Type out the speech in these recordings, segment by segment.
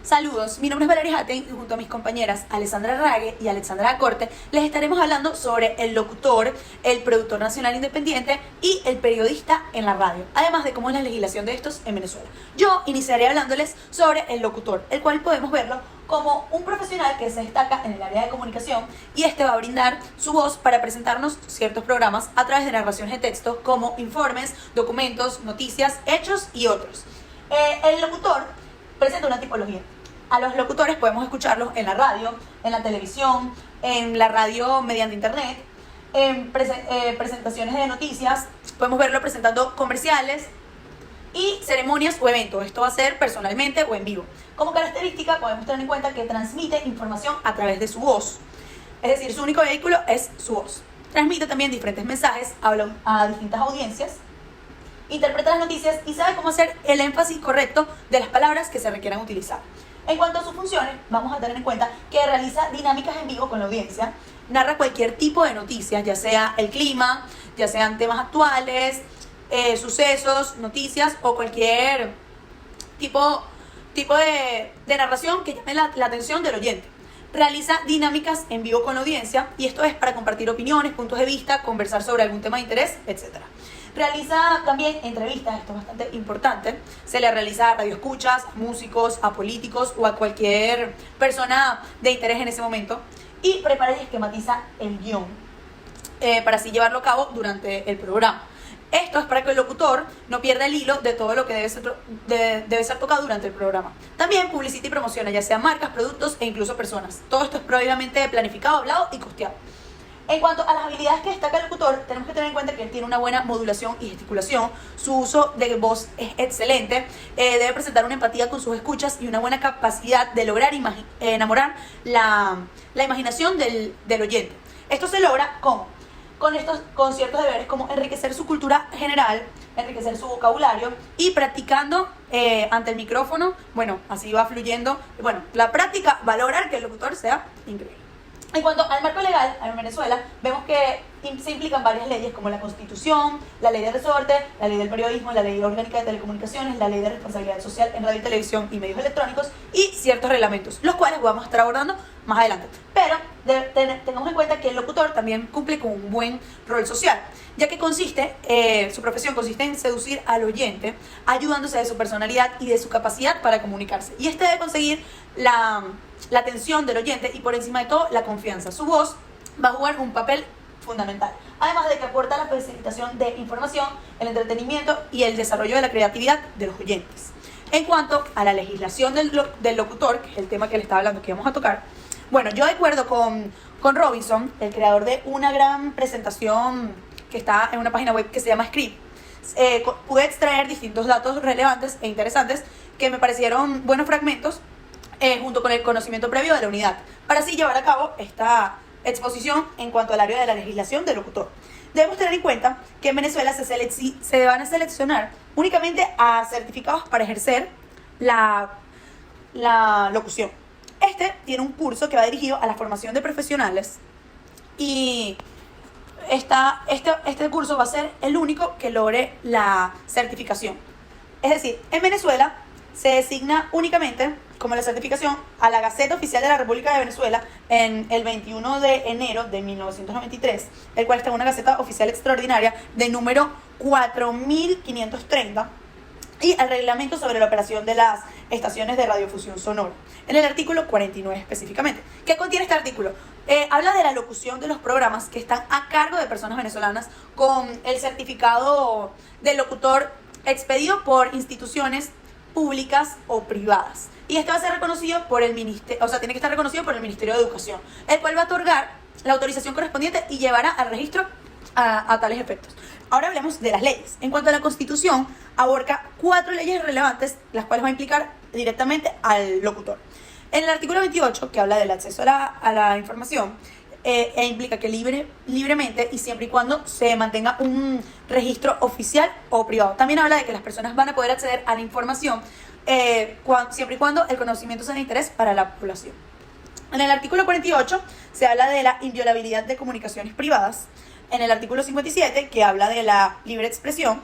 Saludos, mi nombre es Valeria Hatten y junto a mis compañeras Alessandra Rague y Alexandra Corte les estaremos hablando sobre el locutor, el productor nacional independiente y el periodista en la radio, además de cómo es la legislación de estos en Venezuela. Yo iniciaré hablándoles sobre el locutor, el cual podemos verlo como un profesional que se destaca en el área de comunicación y este va a brindar su voz para presentarnos ciertos programas a través de narraciones de texto como informes, documentos, noticias, hechos y otros. El locutor presenta una tipología. A los locutores podemos escucharlos en la radio, en la televisión, en la radio mediante internet, en presentaciones de noticias, podemos verlo presentando comerciales y ceremonias o eventos. Esto va a ser personalmente o en vivo. Como característica podemos tener en cuenta que transmite información a través de su voz. Es decir, su único vehículo es su voz. Transmite también diferentes mensajes, habla a distintas audiencias, interpreta las noticias y sabe cómo hacer el énfasis correcto de las palabras que se requieran utilizar. En cuanto a sus funciones, vamos a tener en cuenta que realiza dinámicas en vivo con la audiencia, narra cualquier tipo de noticias, ya sea el clima, ya sean temas actuales, sucesos, noticias o cualquier tipo de narración que llame la atención del oyente. Realiza dinámicas en vivo con la audiencia y esto es para compartir opiniones, puntos de vista, conversar sobre algún tema de interés, etc. Realiza también entrevistas, esto es bastante importante. Se le realiza a radioescuchas, a músicos, a políticos o a cualquier persona de interés en ese momento. Y prepara y esquematiza el guión para así llevarlo a cabo durante el programa. Esto es para que el locutor no pierda el hilo de todo lo que debe ser tocado durante el programa. También publicita y promociona, ya sea marcas, productos e incluso personas. Todo esto es previamente planificado, hablado y costeado. En cuanto a las habilidades que destaca el locutor, tenemos que tener en cuenta que él tiene una buena modulación y gesticulación, su uso de voz es excelente, debe presentar una empatía con sus escuchas y una buena capacidad de lograr enamorar la imaginación del oyente. Esto se logra con ciertos deberes como enriquecer su cultura general, enriquecer su vocabulario y practicando ante el micrófono. Bueno, así va fluyendo. Bueno, la práctica va a lograr que el locutor sea increíble. En cuanto al marco legal en Venezuela, vemos que se implican varias leyes como la Constitución, la Ley de Resorte, la Ley del Periodismo, la Ley Orgánica de Telecomunicaciones, la Ley de Responsabilidad Social en Radio y Televisión y Medios Electrónicos y ciertos reglamentos, los cuales vamos a estar abordando más adelante. Pero tengamos en cuenta que el locutor también cumple con un buen rol social, ya que su profesión consiste en seducir al oyente, ayudándose de su personalidad y de su capacidad para comunicarse. Y este debe conseguir la atención del oyente y por encima de todo la confianza. Su voz va a jugar un papel fundamental, además de que aporta la facilitación de información, el entretenimiento y el desarrollo de la creatividad de los oyentes. En cuanto a la legislación del locutor, que es el tema que le estaba hablando, que vamos a tocar, bueno, yo de acuerdo con Robinson, el creador de una gran presentación que está en una página web que se llama Script, pude extraer distintos datos relevantes e interesantes que me parecieron buenos fragmentos junto con el conocimiento previo de la unidad, para así llevar a cabo esta exposición en cuanto al área de la legislación del locutor. Debemos tener en cuenta que en Venezuela se van a seleccionar únicamente a certificados para ejercer la locución. Este tiene un curso que va dirigido a la formación de profesionales y este curso va a ser el único que logre la certificación. Es decir, en Venezuela se designa únicamente como la certificación a la Gaceta Oficial de la República de Venezuela en el 21 de enero de 1993, el cual está en una Gaceta Oficial Extraordinaria de número 4530 y el reglamento sobre la operación de las estaciones de radiofusión sonora, en el artículo 49 específicamente. ¿Qué contiene este artículo? Habla de la locución de los programas que están a cargo de personas venezolanas con el certificado del locutor expedido por instituciones públicas o privadas. Y este va a ser reconocido por el ministerio, tiene que estar reconocido por el Ministerio de Educación, el cual va a otorgar la autorización correspondiente y llevará al registro a tales efectos. Ahora hablemos de las leyes. En cuanto a la Constitución, abarca 4 leyes relevantes, las cuales va a implicar directamente al locutor. En el artículo 28, que habla del acceso a la información, implica que libremente y siempre y cuando se mantenga un registro oficial o privado. También habla de que las personas van a poder acceder a la información siempre y cuando el conocimiento sea de interés para la población. En el artículo 48 se habla de la inviolabilidad de comunicaciones privadas. En el artículo 57, que habla de la libre expresión.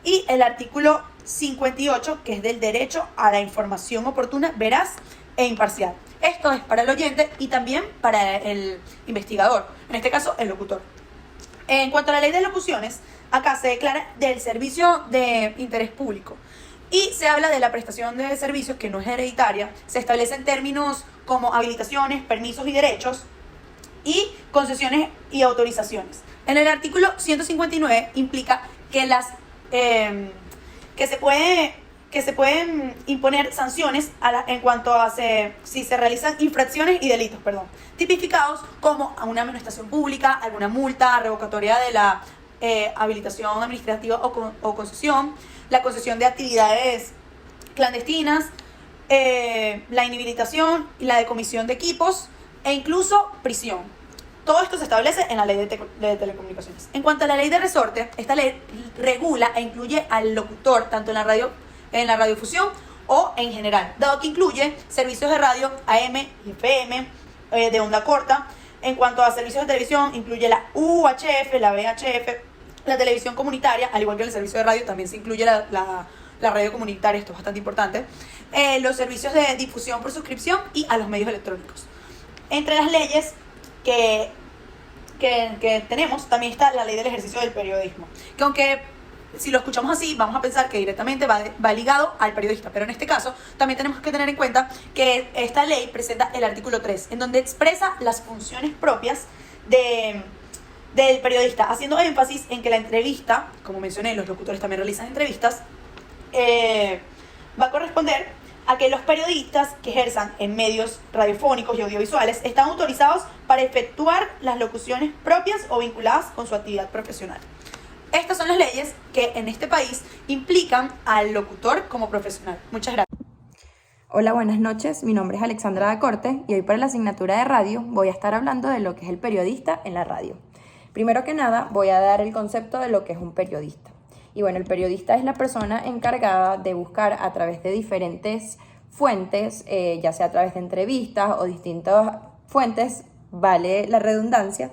Y el artículo 58, que es del derecho a la información oportuna, veraz e imparcial. Esto es para el oyente y también para el investigador, en este caso el locutor. En cuanto a la ley de locuciones, acá se declara del servicio de interés público y se habla de la prestación de servicios que no es hereditaria. Se establecen términos como habilitaciones, permisos y derechos y concesiones y autorizaciones. En el artículo 159 implica que que se pueden imponer sanciones en cuanto a si se realizan infracciones y delitos, tipificados como una amonestación pública, alguna multa, revocatoria de la habilitación administrativa o concesión, la concesión de actividades clandestinas, la inhabilitación y la decomisión de equipos e incluso prisión. Todo esto se establece en la ley de telecomunicaciones. En cuanto a la ley de resorte, esta ley regula e incluye al locutor tanto en la radiofusión o en general, dado que incluye servicios de radio AM y FM de onda corta. En cuanto a servicios de televisión, incluye la UHF, la VHF, la televisión comunitaria, al igual que el servicio de radio, también se incluye la radio comunitaria, esto es bastante importante, los servicios de difusión por suscripción y a los medios electrónicos. Entre las leyes que tenemos también está la ley del ejercicio del periodismo, que aunque si lo escuchamos así vamos a pensar que directamente va ligado al periodista, pero en este caso también tenemos que tener en cuenta que esta ley presenta el artículo 3, en donde expresa las funciones propias del periodista, haciendo énfasis en que la entrevista, como mencioné, los locutores también realizan entrevistas, va a corresponder a que los periodistas que ejerzan en medios radiofónicos y audiovisuales están autorizados para efectuar las locuciones propias o vinculadas con su actividad profesional. Estas son las leyes que en este país implican al locutor como profesional. Muchas gracias. Hola, buenas noches. Mi nombre es Alexandra da Corte y hoy para la asignatura de radio voy a estar hablando de lo que es el periodista en la radio. Primero que nada, voy a dar el concepto de lo que es un periodista. Y bueno, el periodista es la persona encargada de buscar a través de diferentes fuentes, ya sea a través de entrevistas o distintas fuentes, vale la redundancia,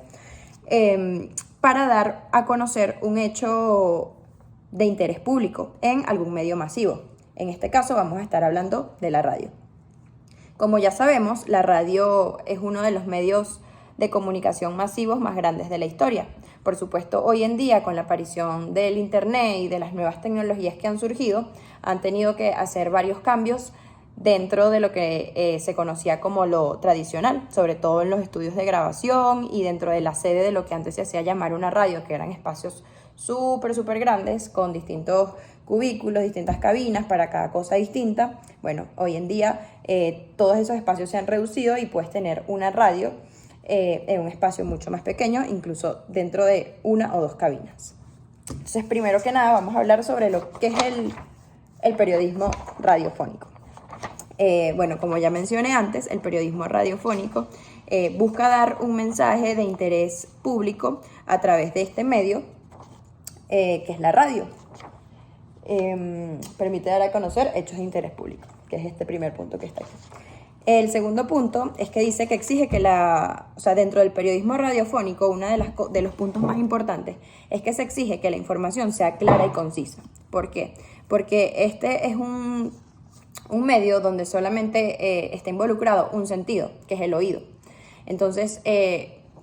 para dar a conocer un hecho de interés público en algún medio masivo. En este caso vamos a estar hablando de la radio. Como ya sabemos, la radio es uno de los medios de comunicación masivos más grandes de la historia. Por supuesto, hoy en día, con la aparición del internet y de las nuevas tecnologías que han surgido, han tenido que hacer varios cambios dentro de lo que se conocía como lo tradicional, sobre todo en los estudios de grabación y dentro de la sede de lo que antes se hacía llamar una radio, que eran espacios súper grandes con distintos cubículos, distintas cabinas para cada cosa distinta. Bueno, hoy en día todos esos espacios se han reducido y puedes tener una radio en un espacio mucho más pequeño, incluso dentro de una o dos cabinas. Entonces, primero que nada, vamos a hablar sobre lo que es el periodismo radiofónico. Bueno, como ya mencioné antes, el periodismo radiofónico busca dar un mensaje de interés público a través de este medio, que es la radio. Permite dar a conocer hechos de interés público, que es este primer punto que está aquí. El segundo punto es que dice que exige que dentro del periodismo radiofónico, uno de los puntos más importantes es que se exige que la información sea clara y concisa. ¿Por qué? Porque este es un medio donde solamente está involucrado un sentido, que es el oído. Entonces,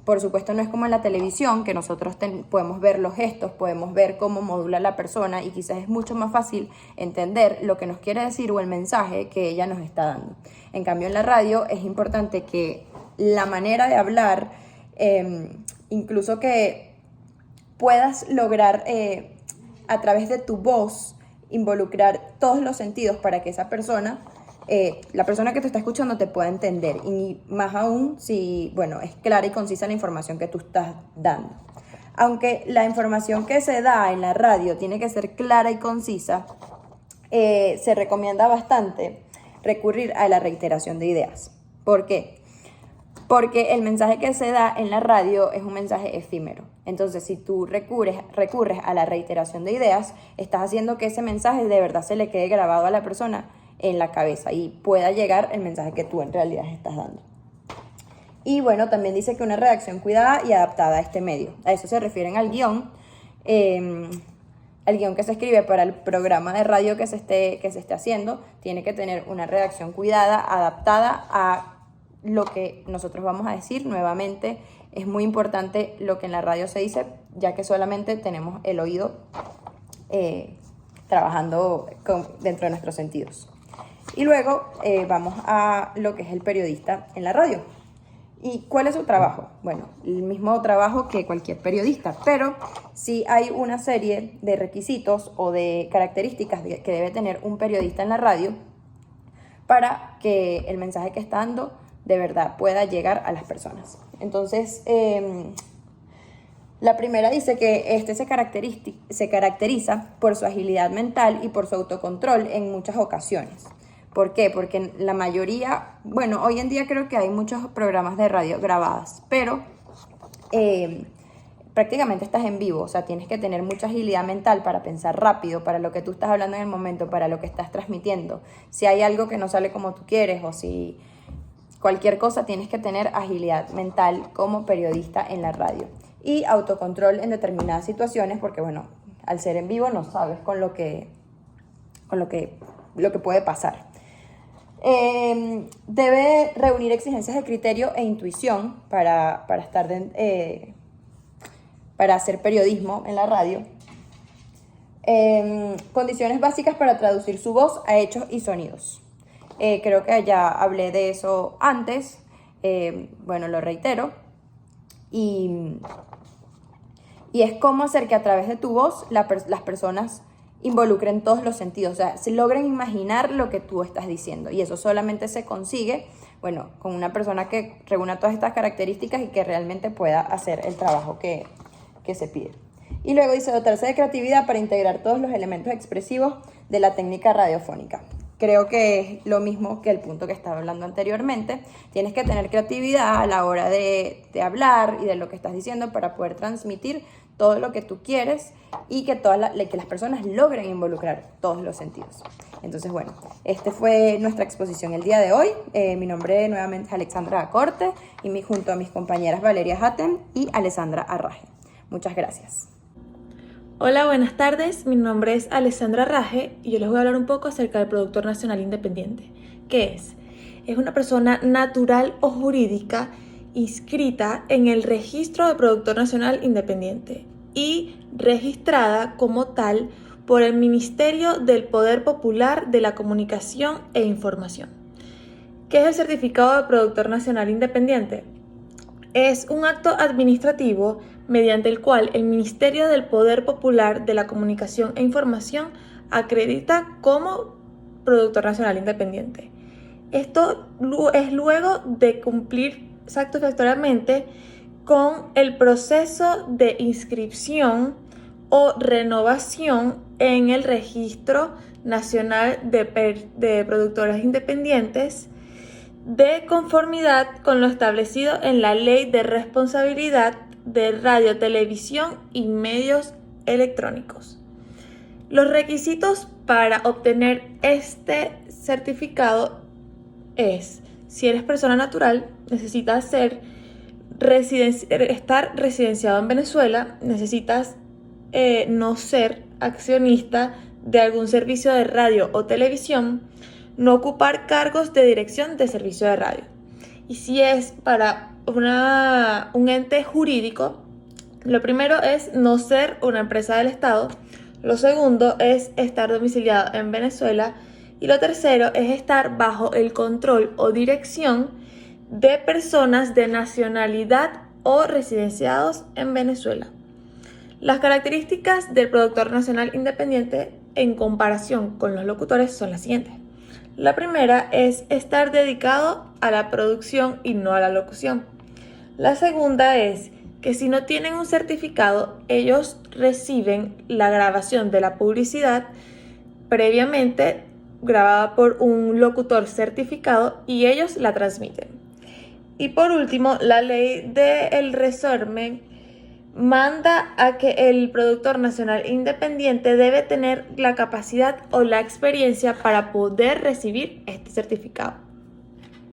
por supuesto, no es como en la televisión, que nosotros podemos ver los gestos, podemos ver cómo modula la persona y quizás es mucho más fácil entender lo que nos quiere decir o el mensaje que ella nos está dando. En cambio, en la radio es importante que la manera de hablar, incluso que puedas lograr a través de tu voz involucrar todos los sentidos para que esa persona, la persona que te está escuchando, te pueda entender, y más aún si, es clara y concisa la información que tú estás dando. Aunque la información que se da en la radio tiene que ser clara y concisa, se recomienda bastante recurrir a la reiteración de ideas. ¿Por qué? Porque el mensaje que se da en la radio es un mensaje efímero. Entonces, si tú recurres a la reiteración de ideas, estás haciendo que ese mensaje de verdad se le quede grabado a la persona en la cabeza y pueda llegar el mensaje que tú en realidad estás dando. Y bueno, también dice que una redacción cuidada y adaptada a este medio. A eso se refieren al guión, el guión que se escribe para el programa de radio que se esté haciendo tiene que tener una redacción cuidada, adaptada a lo que nosotros vamos a decir. Nuevamente, es muy importante lo que en la radio se dice, ya que solamente tenemos el oído trabajando dentro de nuestros sentidos. Y luego vamos a lo que es el periodista en la radio. ¿Y cuál es su trabajo? Bueno, el mismo trabajo que cualquier periodista, pero sí hay una serie de requisitos o de características que debe tener un periodista en la radio para que el mensaje que está dando de verdad pueda llegar a las personas. Entonces, la primera dice que este se caracteriza por su agilidad mental y por su autocontrol en muchas ocasiones. ¿Por qué? Porque la mayoría, bueno, hoy en día creo que hay muchos programas de radio grabadas, pero prácticamente estás en vivo, o sea, tienes que tener mucha agilidad mental para pensar rápido, para lo que tú estás hablando en el momento, para lo que estás transmitiendo. Si hay algo que no sale como tú quieres o si cualquier cosa, tienes que tener agilidad mental como periodista en la radio. Y autocontrol en determinadas situaciones, porque bueno, al ser en vivo no sabes con lo que puede pasar. Debe reunir exigencias de criterio e intuición para hacer periodismo en la radio. Condiciones básicas para traducir su voz a hechos y sonidos. Creo que ya hablé de eso antes, bueno, lo reitero. Y es cómo hacer que a través de tu voz las personas involucren todos los sentidos, o sea, se logren imaginar lo que tú estás diciendo, y eso solamente se consigue, bueno, con una persona que reúna todas estas características y que realmente pueda hacer el trabajo que se pide. Y luego dice dotarse de creatividad para integrar todos los elementos expresivos de la técnica radiofónica. Creo que es lo mismo que el punto que estaba hablando anteriormente. Tienes que tener creatividad a la hora de hablar y de lo que estás diciendo para poder transmitir todo lo que tú quieres y que las personas logren involucrar todos los sentidos. Entonces, bueno, esta fue nuestra exposición el día de hoy. Mi nombre nuevamente es Alexandra Acorte y junto a mis compañeras Valeria Hatem y Alessandra Arraje. Muchas gracias. Hola, buenas tardes. Mi nombre es Alessandra Arraje y yo les voy a hablar un poco acerca del Productor Nacional Independiente. ¿Qué es? Es una persona natural o jurídica inscrita en el Registro de Productor Nacional Independiente y registrada como tal por el Ministerio del Poder Popular de la Comunicación e Información. ¿Qué es el Certificado de Productor Nacional Independiente? Es un acto administrativo mediante el cual el Ministerio del Poder Popular de la Comunicación e Información acredita como Productor Nacional Independiente. Esto es luego de cumplir satisfactoriamente con el proceso de inscripción o renovación en el Registro Nacional de Productores Independientes, de conformidad con lo establecido en la Ley de Responsabilidad de Radio, Televisión y Medios Electrónicos. Los requisitos para obtener este certificado es: si eres persona natural, necesitas estar residenciado en Venezuela, necesitas no ser accionista de algún servicio de radio o televisión, no ocupar cargos de dirección de servicio de radio. Y si es para un ente jurídico, lo primero es no ser una empresa del Estado, lo segundo es estar domiciliado en Venezuela y lo tercero es estar bajo el control o dirección de personas de nacionalidad o residenciados en Venezuela. Las características del Productor Nacional Independiente en comparación con los locutores son las siguientes. La primera es estar dedicado a la producción y no a la locución. La segunda es que si no tienen un certificado, ellos reciben la grabación de la publicidad previamente grabada por un locutor certificado y ellos la transmiten. Y por último, la ley del resorme manda a que el Productor Nacional Independiente debe tener la capacidad o la experiencia para poder recibir este certificado.